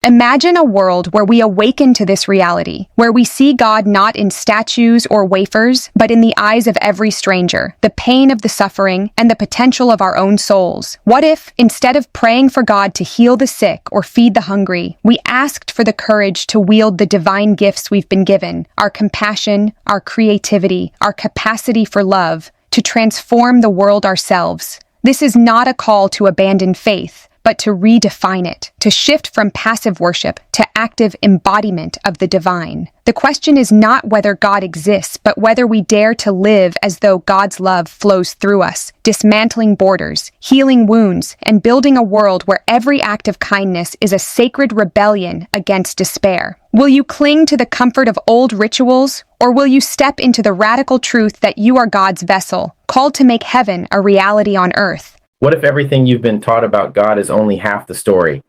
Imagine a world where we awaken to this reality, where we see God not in statues or wafers, but in the eyes of every stranger, the pain of the suffering, and the potential of our own souls. What if, instead of praying for God to heal the sick or feed the hungry, we asked for the courage to wield the divine gifts we've been given, our compassion, our creativity, our capacity for love, to transform the world ourselves? This is not a call to abandon faith, but to redefine it, to shift from passive worship to active embodiment of the divine. The question is not whether God exists, but whether we dare to live as though God's love flows through us, dismantling borders, healing wounds, and building a world where every act of kindness is a sacred rebellion against despair. Will you cling to the comfort of old rituals, or will you step into the radical truth that you are God's vessel, called to make heaven a reality on earth? What if everything you've been taught about God is only half the story?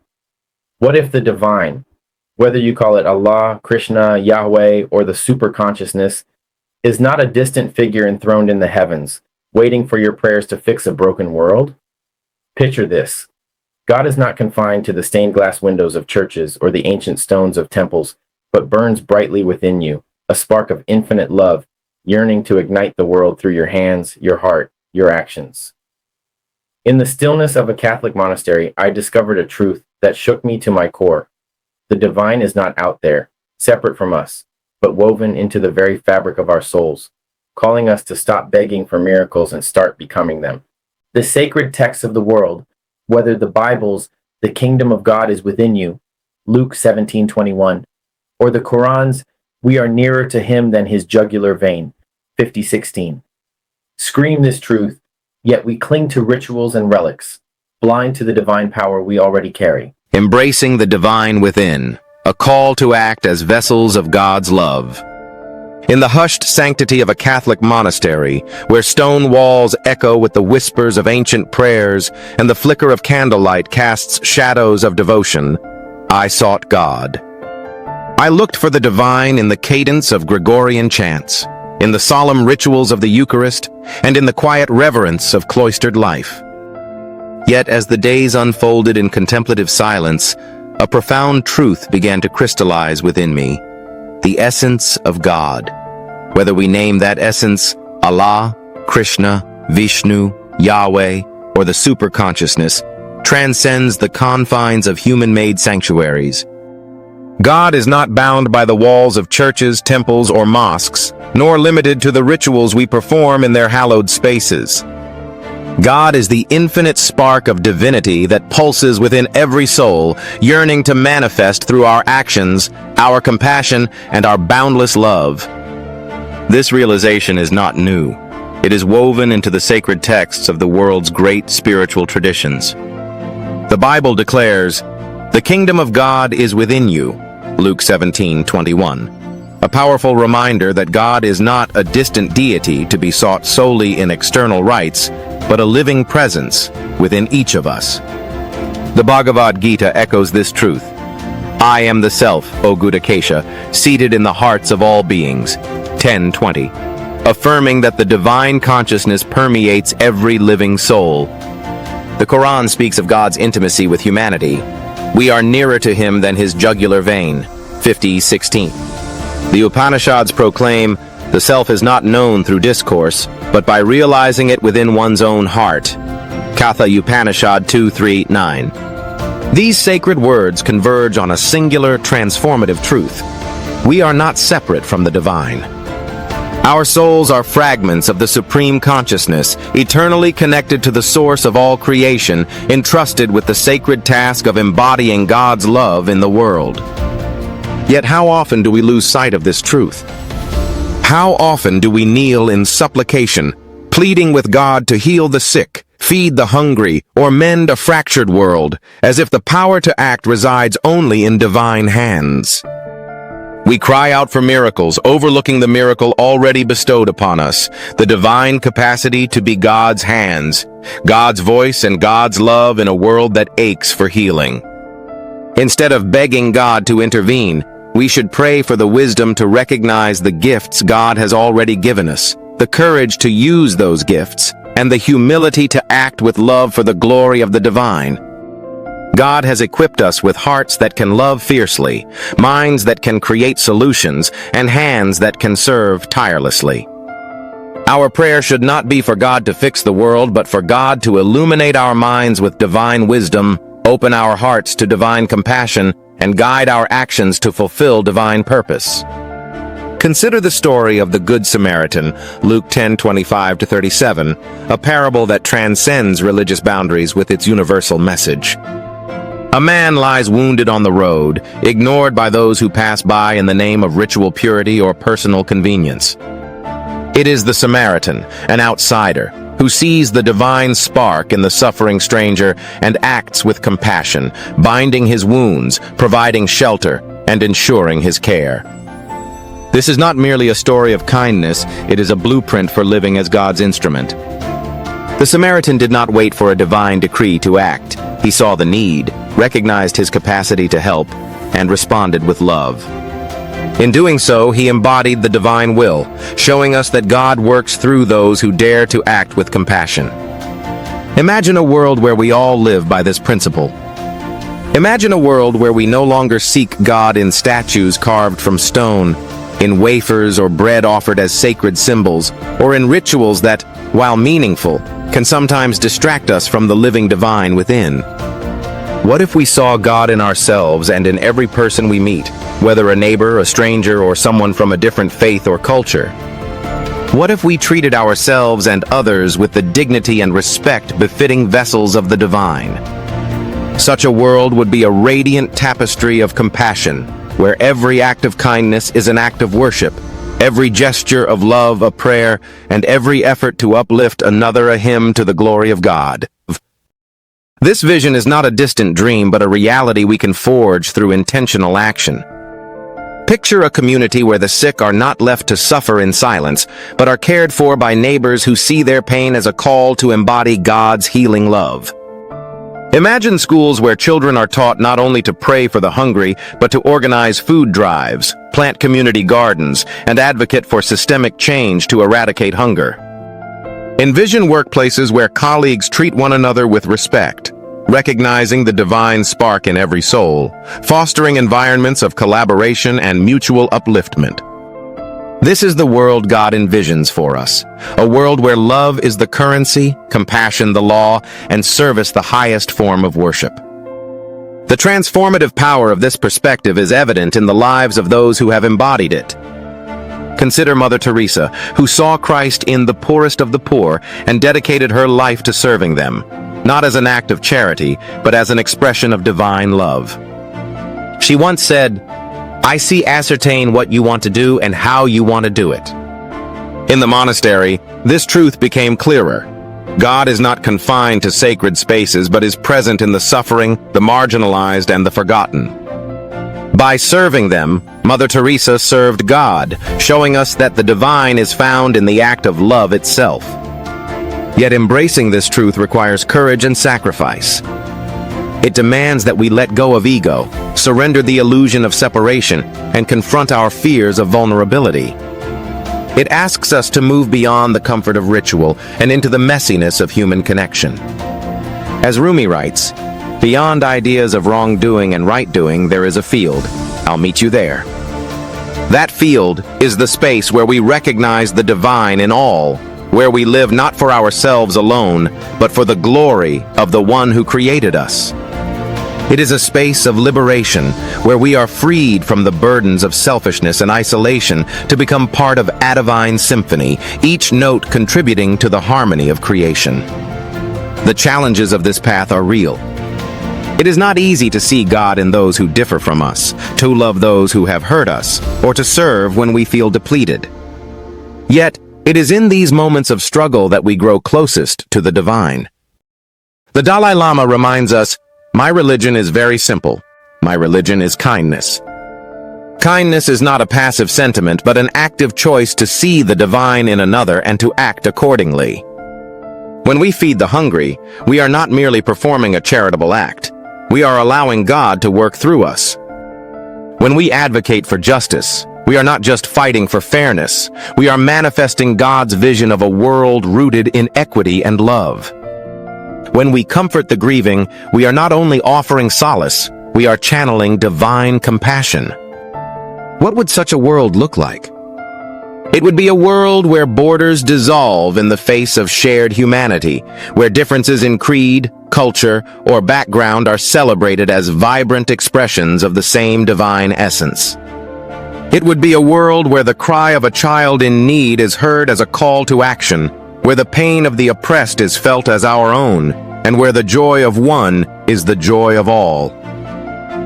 What if the divine, whether you call it Allah, Krishna, Yahweh, or the superconsciousness, is not a distant figure enthroned in the heavens, waiting for your prayers to fix a broken world? Picture this. God is not confined to the stained glass windows of churches or the ancient stones of temples, but burns brightly within you, a spark of infinite love, yearning to ignite the world through your hands, your heart, your actions. In the stillness of a Catholic monastery, I discovered a truth that shook me to my core. The divine is not out there, separate from us, but woven into the very fabric of our souls, calling us to stop begging for miracles and start becoming them. The sacred texts of the world, whether the Bible's "The kingdom of God is within you," Luke 17:21, or the Quran's "We are nearer to him than his jugular vein," 50:16, scream this truth. Yet we cling to rituals and relics, blind to the divine power we already carry. Embracing the divine within, a call to act as vessels of God's love. In the hushed sanctity of a Catholic monastery, where stone walls echo with the whispers of ancient prayers and the flicker of candlelight casts shadows of devotion, I sought God. I looked for the divine in the cadence of Gregorian chants, in the solemn rituals of the Eucharist, and in the quiet reverence of cloistered life. Yet as the days unfolded in contemplative silence, a profound truth began to crystallize within me: the essence of God. Whether we name that essence Allah, Krishna, Vishnu, Yahweh, or the superconsciousness, transcends the confines of human-made sanctuaries. God is not bound by the walls of churches, temples, or mosques, nor limited to the rituals we perform in their hallowed spaces. God is the infinite spark of divinity that pulses within every soul, yearning to manifest through our actions, our compassion, and our boundless love. This realization is not new. It is woven into the sacred texts of the world's great spiritual traditions. The Bible declares, "The kingdom of God is within you," Luke 17:21. A powerful reminder that God is not a distant deity to be sought solely in external rites, but a living presence within each of us. The Bhagavad Gita echoes this truth. "I am the Self, O Gudakesha, seated in the hearts of all beings," 10:20, affirming that the divine consciousness permeates every living soul. The Quran speaks of God's intimacy with humanity. "We are nearer to him than his jugular vein," 50:16. The Upanishads proclaim, "The self is not known through discourse, but by realizing it within one's own heart." Katha Upanishad 2:3-9. These sacred words converge on a singular, transformative truth. We are not separate from the divine. Our souls are fragments of the supreme consciousness, eternally connected to the source of all creation, entrusted with the sacred task of embodying God's love in the world. Yet how often do we lose sight of this truth? How often do we kneel in supplication, pleading with God to heal the sick, feed the hungry, or mend a fractured world, as if the power to act resides only in divine hands? We cry out for miracles, overlooking the miracle already bestowed upon us, the divine capacity to be God's hands, God's voice and God's love in a world that aches for healing. Instead of begging God to intervene, we should pray for the wisdom to recognize the gifts God has already given us, the courage to use those gifts, and the humility to act with love for the glory of the divine. God has equipped us with hearts that can love fiercely, minds that can create solutions, and hands that can serve tirelessly. Our prayer should not be for God to fix the world, but for God to illuminate our minds with divine wisdom, open our hearts to divine compassion, and guide our actions to fulfill divine purpose. Consider the story of the Good Samaritan, Luke 10:25-37, a parable that transcends religious boundaries with its universal message. A man lies wounded on the road, ignored by those who pass by in the name of ritual purity or personal convenience. It is the Samaritan, an outsider, who sees the divine spark in the suffering stranger and acts with compassion, binding his wounds, providing shelter, and ensuring his care. This is not merely a story of kindness, it is a blueprint for living as God's instrument. The Samaritan did not wait for a divine decree to act. He saw the need, recognized his capacity to help, and responded with love. In doing so, he embodied the divine will, showing us that God works through those who dare to act with compassion. Imagine a world where we all live by this principle. Imagine a world where we no longer seek God in statues carved from stone, in wafers or bread offered as sacred symbols, or in rituals that, while meaningful, can sometimes distract us from the living divine within. What if we saw God in ourselves and in every person we meet, whether a neighbor, a stranger, or someone from a different faith or culture? What if we treated ourselves and others with the dignity and respect befitting vessels of the divine? Such a world would be a radiant tapestry of compassion, where every act of kindness is an act of worship, every gesture of love a prayer, and every effort to uplift another a hymn to the glory of God. This vision is not a distant dream, but a reality we can forge through intentional action. Picture a community where the sick are not left to suffer in silence, but are cared for by neighbors who see their pain as a call to embody God's healing love. Imagine schools where children are taught not only to pray for the hungry, but to organize food drives, plant community gardens, and advocate for systemic change to eradicate hunger. Envision workplaces where colleagues treat one another with respect, recognizing the divine spark in every soul, fostering environments of collaboration and mutual upliftment. This is the world God envisions for us, a world where love is the currency, compassion the law, and service the highest form of worship. The transformative power of this perspective is evident in the lives of those who have embodied it. Consider Mother Teresa, who saw Christ in the poorest of the poor and dedicated her life to serving them, not as an act of charity, but as an expression of divine love. She once said, "I see ascertain what you want to do and how you want to do it." In the monastery, this truth became clearer. God is not confined to sacred spaces, but is present in the suffering, the marginalized, and the forgotten. By serving them, Mother Teresa served God, showing us that the divine is found in the act of love itself. Yet embracing this truth requires courage and sacrifice. It demands that we let go of ego, surrender the illusion of separation, and confront our fears of vulnerability. It asks us to move beyond the comfort of ritual and into the messiness of human connection. As Rumi writes, "Beyond ideas of wrongdoing and right-doing, there is a field. I'll meet you there." That field is the space where we recognize the divine in all, where we live not for ourselves alone, but for the glory of the one who created us. It is a space of liberation, where we are freed from the burdens of selfishness and isolation to become part of a divine symphony, each note contributing to the harmony of creation. The challenges of this path are real. It is not easy to see God in those who differ from us, to love those who have hurt us, or to serve when we feel depleted. Yet, it is in these moments of struggle that we grow closest to the divine. The Dalai Lama reminds us, "My religion is very simple. My religion is kindness." Kindness is not a passive sentiment, but an active choice to see the divine in another and to act accordingly. When we feed the hungry, we are not merely performing a charitable act. We are allowing God to work through us. When we advocate for justice, we are not just fighting for fairness. We are manifesting God's vision of a world rooted in equity and love. When we comfort the grieving, we are not only offering solace, we are channeling divine compassion. What would such a world look like? It would be a world where borders dissolve in the face of shared humanity, where differences in creed, culture, or background are celebrated as vibrant expressions of the same divine essence. It would be a world where the cry of a child in need is heard as a call to action, where the pain of the oppressed is felt as our own, and where the joy of one is the joy of all.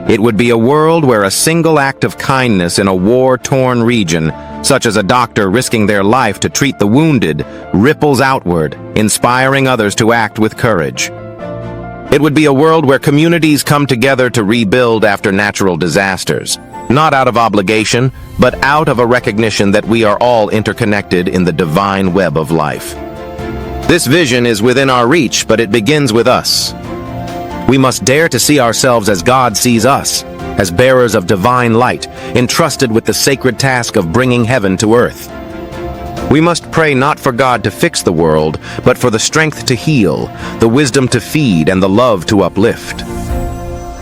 It would be a world where a single act of kindness in a war-torn region, such as a doctor risking their life to treat the wounded, ripples outward, inspiring others to act with courage. It would be a world where communities come together to rebuild after natural disasters, not out of obligation, but out of a recognition that we are all interconnected in the divine web of life. This vision is within our reach, but it begins with us. We must dare to see ourselves as God sees us, as bearers of divine light, entrusted with the sacred task of bringing heaven to earth. We must pray not for God to fix the world, but for the strength to heal, the wisdom to feed, and the love to uplift.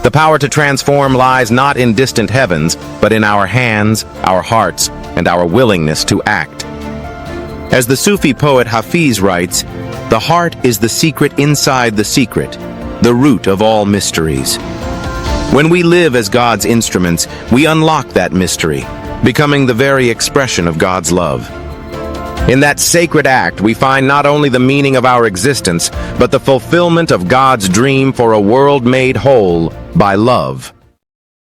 The power to transform lies not in distant heavens, but in our hands, our hearts, and our willingness to act. As the Sufi poet Hafiz writes, "The heart is the secret inside the secret, the root of all mysteries." When we live as God's instruments, we unlock that mystery, becoming the very expression of God's love. In that sacred act, we find not only the meaning of our existence, but the fulfillment of God's dream for a world made whole by love.